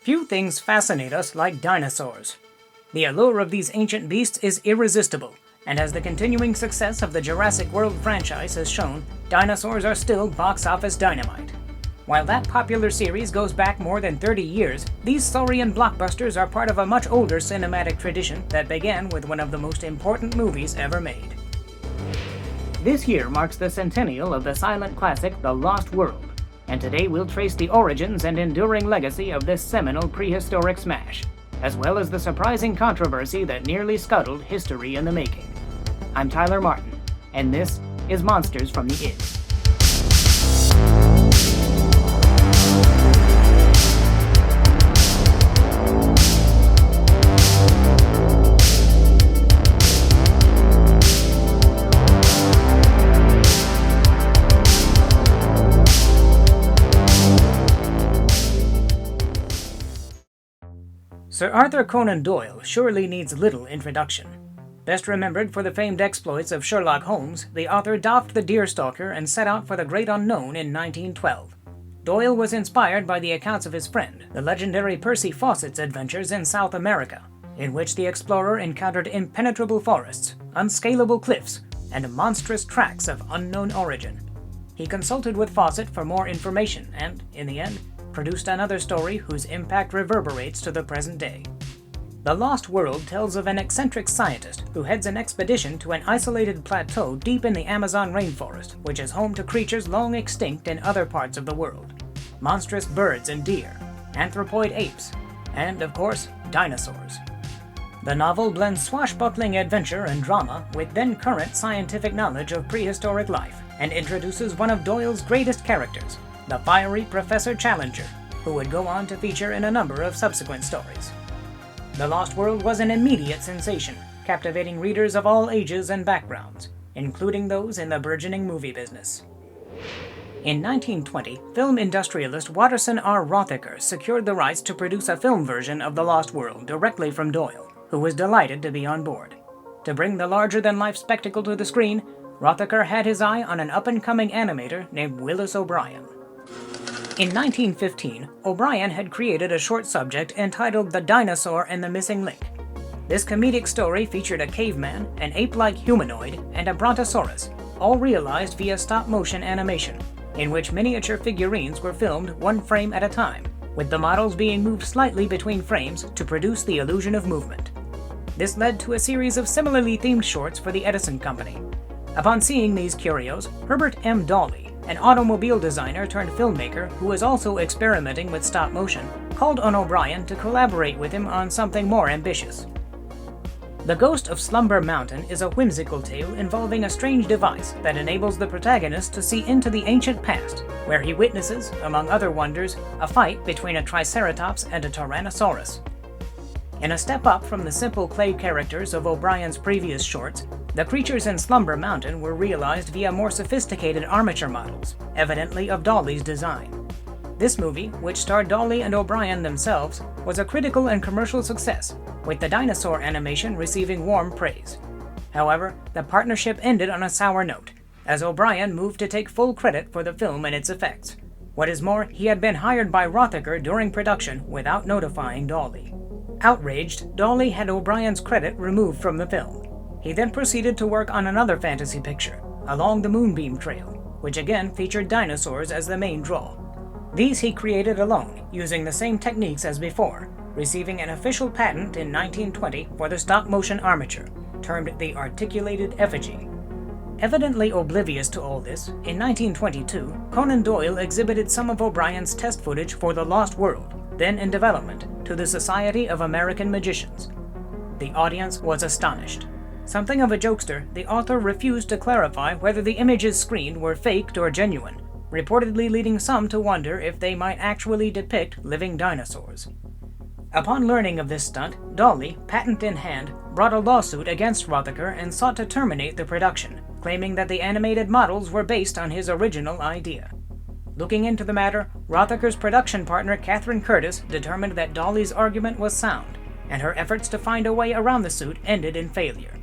Few things fascinate us like dinosaurs. The allure of these ancient beasts is irresistible, and as the continuing success of the Jurassic World franchise has shown, dinosaurs are still box office dynamite. While that popular series goes back more than 30 years, these saurian blockbusters are part of a much older cinematic tradition that began with one of the most important movies ever made. This year marks the centennial of the silent classic The Lost World, and today we'll trace the origins and enduring legacy of this seminal prehistoric smash, as well as the surprising controversy that nearly scuttled history in the making. I'm Tyler Martin, and this is Monsters from the Id. Sir Arthur Conan Doyle surely needs little introduction. Best remembered for the famed exploits of Sherlock Holmes, the author doffed the deerstalker and set out for the great unknown in 1912. Doyle was inspired by the accounts of his friend, the legendary Percy Fawcett's adventures in South America, in which the explorer encountered impenetrable forests, unscalable cliffs, and monstrous tracks of unknown origin. He consulted with Fawcett for more information and, in the end, produced another story whose impact reverberates to the present day. The Lost World tells of an eccentric scientist who heads an expedition to an isolated plateau deep in the Amazon rainforest, which is home to creatures long extinct in other parts of the world. Monstrous birds and deer, anthropoid apes, and, of course, dinosaurs. The novel blends swashbuckling adventure and drama with then-current scientific knowledge of prehistoric life and introduces one of Doyle's greatest characters, the fiery Professor Challenger, who would go on to feature in a number of subsequent stories. The Lost World was an immediate sensation, captivating readers of all ages and backgrounds, including those in the burgeoning movie business. In 1920, film industrialist Watterson R. Rothacker secured the rights to produce a film version of The Lost World directly from Doyle, who was delighted to be on board. To bring the larger-than-life spectacle to the screen, Rothacker had his eye on an up-and-coming animator named Willis O'Brien. In 1915, O'Brien had created a short subject entitled The Dinosaur and the Missing Link. This comedic story featured a caveman, an ape-like humanoid, and a brontosaurus, all realized via stop-motion animation, in which miniature figurines were filmed one frame at a time, with the models being moved slightly between frames to produce the illusion of movement. This led to a series of similarly themed shorts for the Edison Company. Upon seeing these curios, Herbert M. Dawley, an automobile designer turned filmmaker who was also experimenting with stop motion, called on O'Brien to collaborate with him on something more ambitious. The Ghost of Slumber Mountain is a whimsical tale involving a strange device that enables the protagonist to see into the ancient past, where he witnesses, among other wonders, a fight between a triceratops and a tyrannosaurus. In a step up from the simple clay characters of O'Brien's previous shorts, the creatures in Slumber Mountain were realized via more sophisticated armature models, evidently of Dawley's design. This movie, which starred Dawley and O'Brien themselves, was a critical and commercial success, with the dinosaur animation receiving warm praise. However, the partnership ended on a sour note, as O'Brien moved to take full credit for the film and its effects. What is more, he had been hired by Rothacker during production without notifying Dawley. Outraged, Dawley had O'Brien's credit removed from the film. He then proceeded to work on another fantasy picture, Along the Moonbeam Trail, which again featured dinosaurs as the main draw. These he created alone, using the same techniques as before, receiving an official patent in 1920 for the stop-motion armature, termed the articulated effigy. Evidently oblivious to all this, in 1922, Conan Doyle exhibited some of O'Brien's test footage for The Lost World, then in development, to the Society of American Magicians. The audience was astonished. Something of a jokester, the author refused to clarify whether the images screened were faked or genuine, reportedly leading some to wonder if they might actually depict living dinosaurs. Upon learning of this stunt, Dawley, patent in hand, brought a lawsuit against Rothacker and sought to terminate the production, claiming that the animated models were based on his original idea. Looking into the matter, Rothacker's production partner Catherine Curtis determined that Dawley's argument was sound, and her efforts to find a way around the suit ended in failure.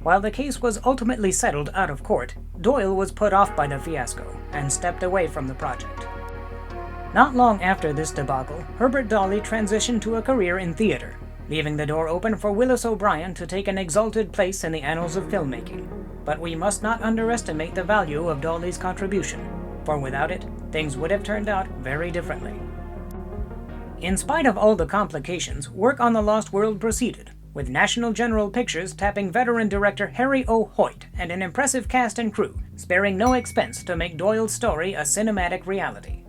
While the case was ultimately settled out of court, Doyle was put off by the fiasco and stepped away from the project. Not long after this debacle, Herbert Dawley transitioned to a career in theater, leaving the door open for Willis O'Brien to take an exalted place in the annals of filmmaking. But we must not underestimate the value of Dawley's contribution, for without it, things would have turned out very differently. In spite of all the complications, work on The Lost World proceeded, with National General Pictures tapping veteran director Harry O. Hoyt and an impressive cast and crew, sparing no expense to make Doyle's story a cinematic reality.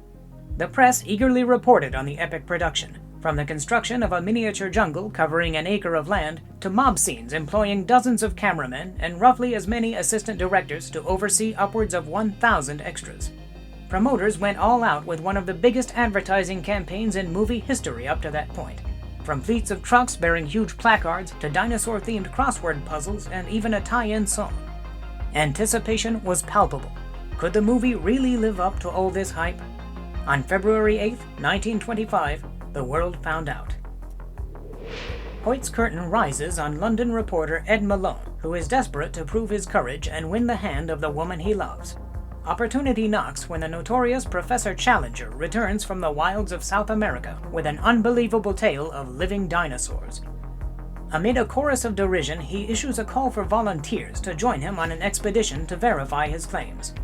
The press eagerly reported on the epic production, from the construction of a miniature jungle covering an acre of land to mob scenes employing dozens of cameramen and roughly as many assistant directors to oversee upwards of 1,000 extras. Promoters went all out with one of the biggest advertising campaigns in movie history up to that point, from fleets of trucks bearing huge placards to dinosaur-themed crossword puzzles and even a tie-in song. Anticipation was palpable. Could the movie really live up to all this hype? On February 8, 1925, the world found out. Hoyt's curtain rises on London reporter Ed Malone, who is desperate to prove his courage and win the hand of the woman he loves. Opportunity knocks when the notorious Professor Challenger returns from the wilds of South America with an unbelievable tale of living dinosaurs. Amid a chorus of derision, he issues a call for volunteers to join him on an expedition to verify his claims.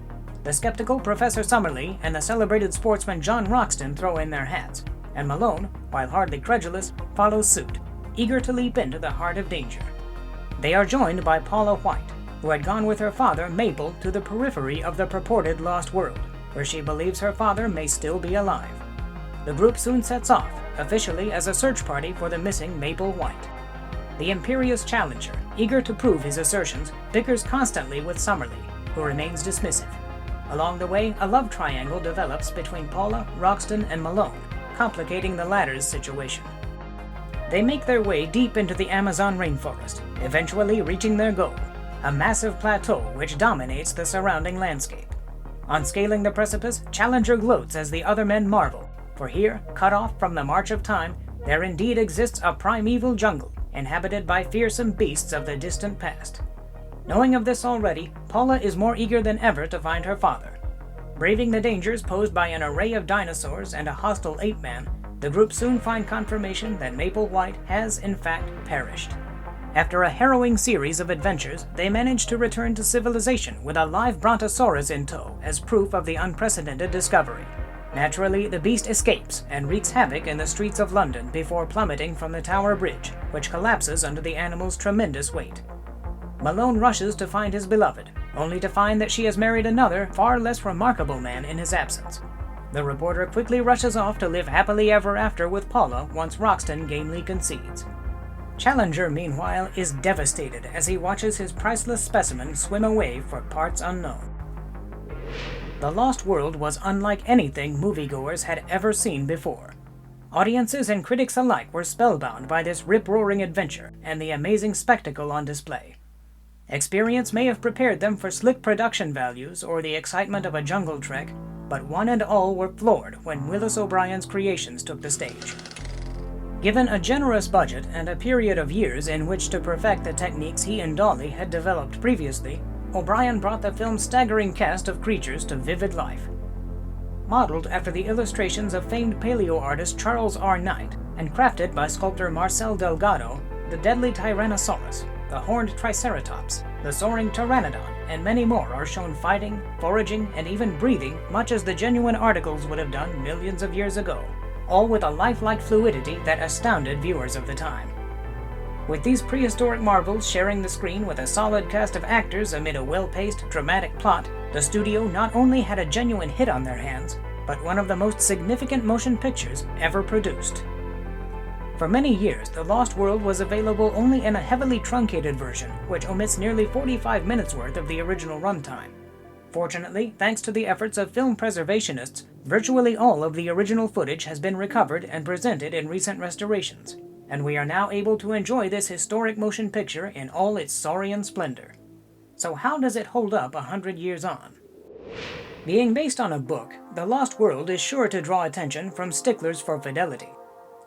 The skeptical Professor Summerlee and the celebrated sportsman John Roxton throw in their hats, and Malone, while hardly credulous, follows suit, eager to leap into the heart of danger. They are joined by Paula White, who had gone with her father, Maple, to the periphery of the purported Lost World, where she believes her father may still be alive. The group soon sets off, officially as a search party for the missing Maple White. The imperious Challenger, eager to prove his assertions, bickers constantly with Summerlee, who remains dismissive. Along the way, a love triangle develops between Paula, Roxton, and Malone, complicating the latter's situation. They make their way deep into the Amazon rainforest, eventually reaching their goal, a massive plateau which dominates the surrounding landscape. On scaling the precipice, Challenger gloats as the other men marvel, for here, cut off from the march of time, there indeed exists a primeval jungle, inhabited by fearsome beasts of the distant past. Knowing of this already, Paula is more eager than ever to find her father. Braving the dangers posed by an array of dinosaurs and a hostile ape-man, the group soon find confirmation that Maple White has, in fact, perished. After a harrowing series of adventures, they manage to return to civilization with a live brontosaurus in tow as proof of the unprecedented discovery. Naturally, the beast escapes and wreaks havoc in the streets of London before plummeting from the Tower Bridge, which collapses under the animal's tremendous weight. Malone rushes to find his beloved, only to find that she has married another, far less remarkable man in his absence. The reporter quickly rushes off to live happily ever after with Paula once Roxton gamely concedes. Challenger, meanwhile, is devastated as he watches his priceless specimen swim away for parts unknown. The Lost World was unlike anything moviegoers had ever seen before. Audiences and critics alike were spellbound by this rip-roaring adventure and the amazing spectacle on display. Experience may have prepared them for slick production values or the excitement of a jungle trek, but one and all were floored when Willis O'Brien's creations took the stage. Given a generous budget and a period of years in which to perfect the techniques he and Dawley had developed previously, O'Brien brought the film's staggering cast of creatures to vivid life. Modeled after the illustrations of famed paleo artist Charles R. Knight and crafted by sculptor Marcel Delgado, the deadly Tyrannosaurus, the horned Triceratops, the soaring Pteranodon, and many more are shown fighting, foraging, and even breathing much as the genuine articles would have done millions of years ago, all with a lifelike fluidity that astounded viewers of the time. With these prehistoric marvels sharing the screen with a solid cast of actors amid a well-paced, dramatic plot, the studio not only had a genuine hit on their hands, but one of the most significant motion pictures ever produced. For many years, The Lost World was available only in a heavily truncated version, which omits nearly 45 minutes worth of the original runtime. Fortunately, thanks to the efforts of film preservationists, virtually all of the original footage has been recovered and presented in recent restorations, and we are now able to enjoy this historic motion picture in all its saurian splendor. So how does it hold up 100 years on? Being based on a book, The Lost World is sure to draw attention from sticklers for fidelity.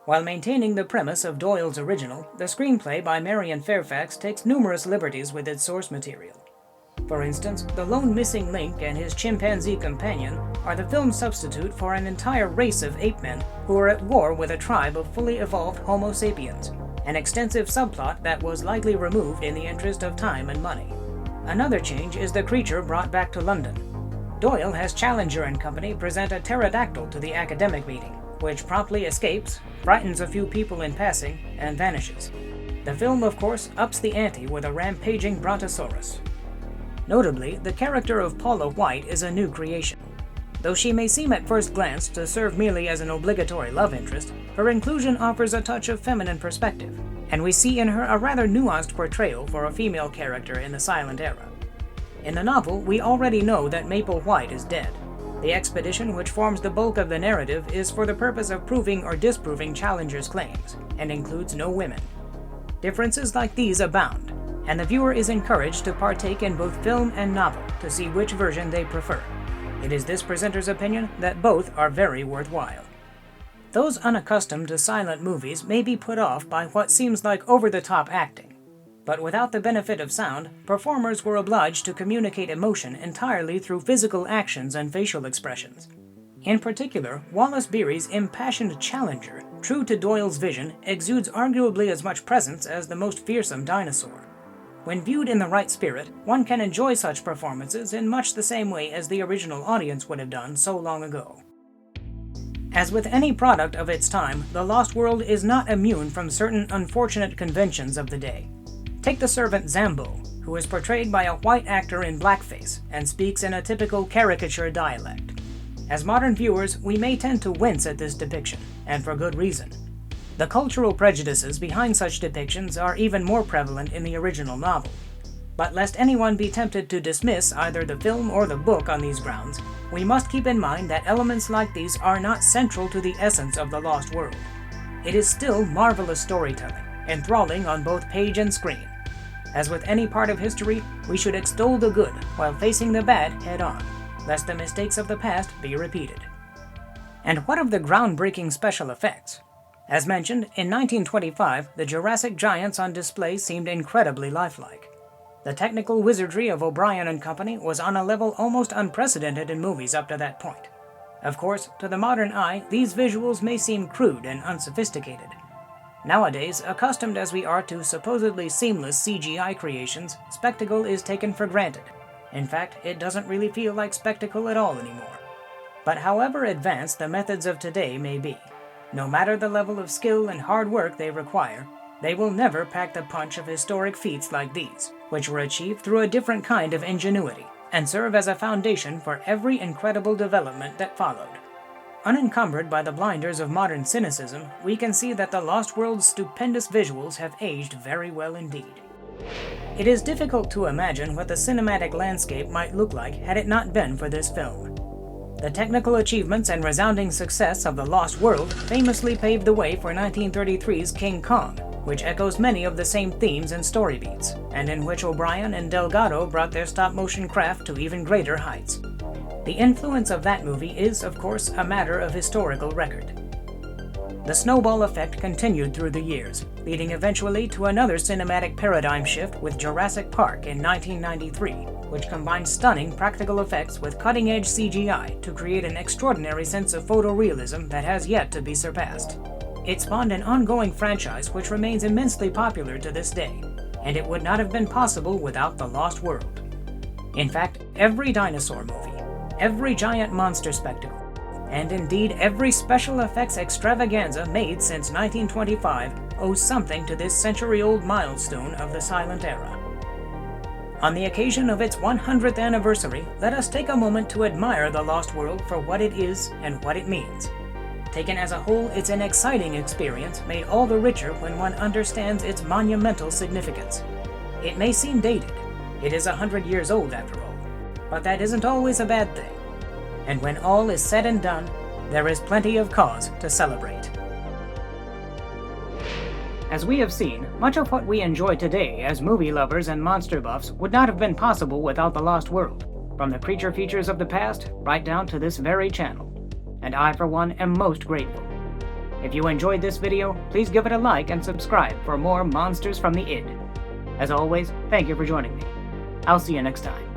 While maintaining the premise of Doyle's original, the screenplay by Marion Fairfax takes numerous liberties with its source material. For instance, the lone missing link and his chimpanzee companion are the film's substitute for an entire race of ape men who are at war with a tribe of fully evolved Homo sapiens, an extensive subplot that was likely removed in the interest of time and money. Another change is the creature brought back to London. Doyle has Challenger and company present a pterodactyl to the academic meeting, which promptly escapes, frightens a few people in passing, and vanishes. The film, of course, ups the ante with a rampaging brontosaurus. Notably, the character of Paula White is a new creation. Though she may seem at first glance to serve merely as an obligatory love interest, her inclusion offers a touch of feminine perspective, and we see in her a rather nuanced portrayal for a female character in the silent era. In the novel, we already know that Maple White is dead. The expedition which forms the bulk of the narrative is for the purpose of proving or disproving Challenger's claims, and includes no women. Differences like these abound, and the viewer is encouraged to partake in both film and novel to see which version they prefer. It is this presenter's opinion that both are very worthwhile. Those unaccustomed to silent movies may be put off by what seems like over-the-top acting, but without the benefit of sound, performers were obliged to communicate emotion entirely through physical actions and facial expressions. In particular, Wallace Beery's impassioned Challenger, true to Doyle's vision, exudes arguably as much presence as the most fearsome Dinosaur. When viewed in the right spirit, one can enjoy such performances in much the same way as the original audience would have done so long ago. As with any product of its time, The Lost World is not immune from certain unfortunate conventions of the day. Take the servant Zambo, who is portrayed by a white actor in blackface and speaks in a typical caricature dialect. As modern viewers, we may tend to wince at this depiction, and for good reason. The cultural prejudices behind such depictions are even more prevalent in the original novel. But lest anyone be tempted to dismiss either the film or the book on these grounds, we must keep in mind that elements like these are not central to the essence of The Lost World. It is still marvelous storytelling, enthralling on both page and screen. As with any part of history, we should extol the good while facing the bad head-on, lest the mistakes of the past be repeated. And what of the groundbreaking special effects? As mentioned, in 1925, the Jurassic giants on display seemed incredibly lifelike. The technical wizardry of O'Brien and Company was on a level almost unprecedented in movies up to that point. Of course, to the modern eye, these visuals may seem crude and unsophisticated. Nowadays, accustomed as we are to supposedly seamless CGI creations, spectacle is taken for granted. In fact, it doesn't really feel like spectacle at all anymore. But however advanced the methods of today may be, no matter the level of skill and hard work they require, they will never pack the punch of historic feats like these, which were achieved through a different kind of ingenuity, and serve as a foundation for every incredible development that followed. Unencumbered by the blinders of modern cynicism, we can see that The Lost World's stupendous visuals have aged very well indeed. It is difficult to imagine what the cinematic landscape might look like had it not been for this film. The technical achievements and resounding success of The Lost World famously paved the way for 1933's King Kong, which echoes many of the same themes and story beats, and in which O'Brien and Delgado brought their stop-motion craft to even greater heights. The influence of that movie is, of course, a matter of historical record. The snowball effect continued through the years, leading eventually to another cinematic paradigm shift with Jurassic Park in 1993, which combined stunning practical effects with cutting-edge CGI to create an extraordinary sense of photorealism that has yet to be surpassed. It spawned an ongoing franchise which remains immensely popular to this day, and it would not have been possible without The Lost World. In fact, every dinosaur movie, every giant monster spectacle, and indeed every special effects extravaganza made since 1925 owes something to this century-old milestone of the silent era. On the occasion of its 100th anniversary, let us take a moment to admire The Lost World for what it is and what it means. Taken as a whole, it's an exciting experience made all the richer when one understands its monumental significance. It may seem dated. It is 100 years old after all. But that isn't always a bad thing. And when all is said and done, there is plenty of cause to celebrate. As we have seen, much of what we enjoy today as movie lovers and monster buffs would not have been possible without The Lost World, from the creature features of the past right down to this very channel. And I, for one, am most grateful. If you enjoyed this video, please give it a like and subscribe for more Monsters from the Id. As always, thank you for joining me. I'll see you next time.